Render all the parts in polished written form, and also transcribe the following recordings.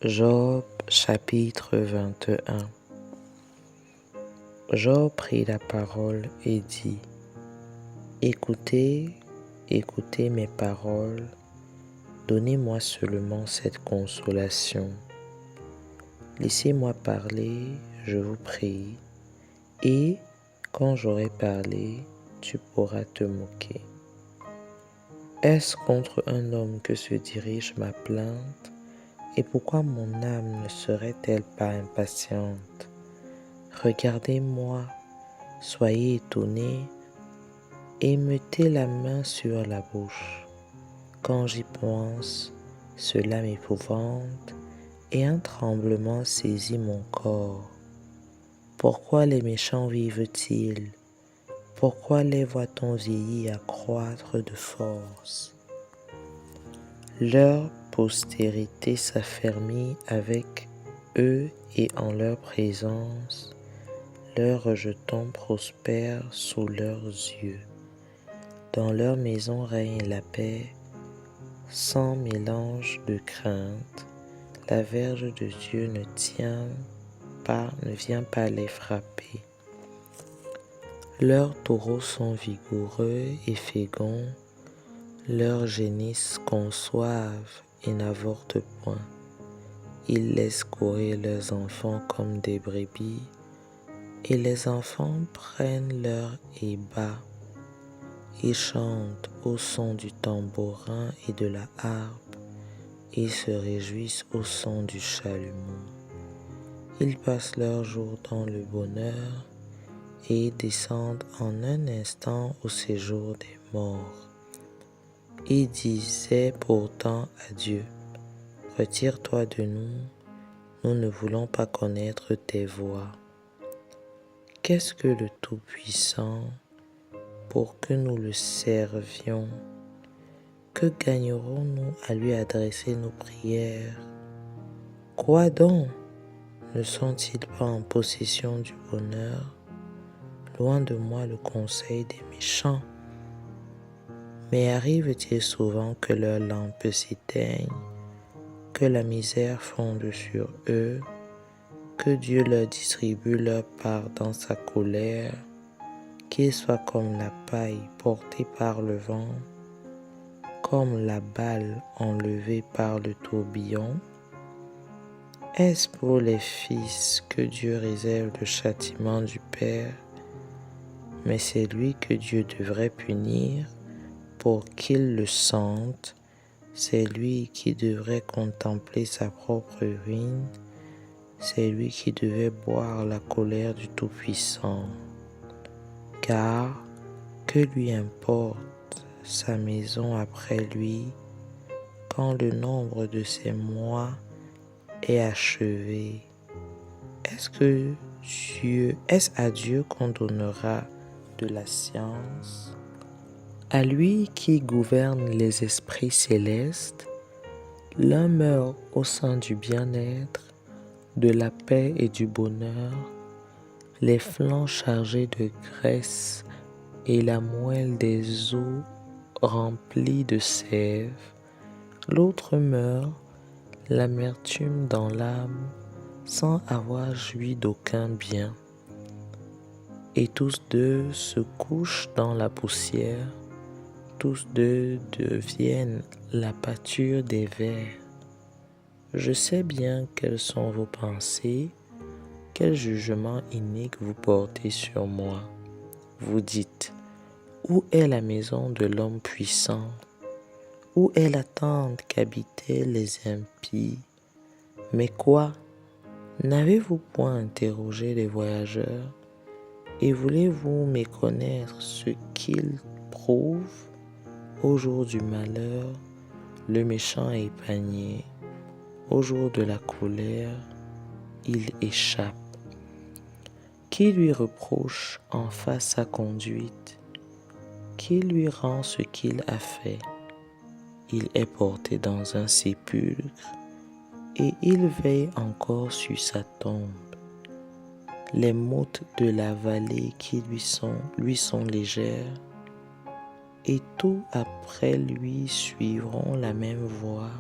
Job chapitre 21. Job prit la parole et dit: Écoutez, écoutez mes paroles, donnez-moi seulement cette consolation. Laissez-moi parler, je vous prie, et quand j'aurai parlé, tu pourras te moquer. Est-ce contre un homme que se dirige ma plainte? Et pourquoi mon âme ne serait-elle pas impatiente? Regardez-moi, soyez étonnés, et mettez la main sur la bouche. Quand j'y pense, cela m'épouvante, et un tremblement saisit mon corps. Pourquoi les méchants vivent-ils? Pourquoi les voit-on vieillir accroître de force? Leur postérité s'affermit avec eux et en leur présence, leurs rejetons prospèrent sous leurs yeux. Dans leur maison règne la paix, sans mélange de crainte. La verge de Dieu ne vient pas les frapper. Leurs taureaux sont vigoureux et féconds, leurs génisses conçoivent et n'avortent point. Ils laissent courir leurs enfants comme des brebis, et les enfants prennent leur ébats. Ils chantent au son du tambourin et de la harpe, ils se réjouissent au son du chalumeau. Ils passent leur jour dans le bonheur et descendent en un instant au séjour des morts. Ils disaient pourtant à Dieu: Retire-toi de nous, nous ne voulons pas connaître tes voies. Qu'est-ce que le Tout-Puissant pour que nous le servions? Que gagnerons-nous à lui adresser nos prières? Quoi donc? Ne sont-ils pas en possession du bonheur? Loin de moi le conseil des méchants. Mais arrive-t-il souvent que leurs lampes s'éteignent, que la misère fonde sur eux, que Dieu leur distribue leur part dans sa colère, qu'ils soient comme la paille portée par le vent, comme la balle enlevée par le tourbillon? Est-ce pour les fils que Dieu réserve le châtiment du Père? Mais c'est lui que Dieu devrait punir pour qu'il le sente. C'est lui qui devrait contempler sa propre ruine. C'est lui qui devait boire la colère du Tout-Puissant. Car que lui importe sa maison après lui, quand le nombre de ses mois est achevé? Est-ce à Dieu qu'on donnera de la science? À lui qui gouverne les esprits célestes, l'un meurt au sein du bien-être, de la paix et du bonheur, les flancs chargés de graisse et la moelle des os remplie de sève. L'autre meurt, l'amertume dans l'âme, sans avoir joui d'aucun bien. Et tous deux se couchent dans la poussière, tous deux deviennent la pâture des vers. Je sais bien quelles sont vos pensées, quel jugement inique vous portez sur moi. Vous dites: Où est la maison de l'homme puissant? Où est la tente qu'habitaient les impies? Mais quoi? N'avez-vous point interrogé les voyageurs? Et voulez-vous méconnaître ce qu'ils prouvent? Au jour du malheur, le méchant est épargné. Au jour de la colère, il échappe. Qui lui reproche en face sa conduite? Qui lui rend ce qu'il a fait? Il est porté dans un sépulcre et il veille encore sur sa tombe. Les mottes de la vallée qui lui sont légères, et tout après lui suivront la même voie.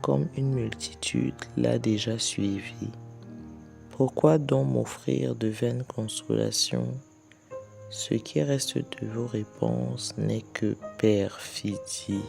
comme une multitude l'a déjà suivi. Pourquoi donc m'offrir de vaines consolations? Ce qui reste de vos réponses n'est que perfidie.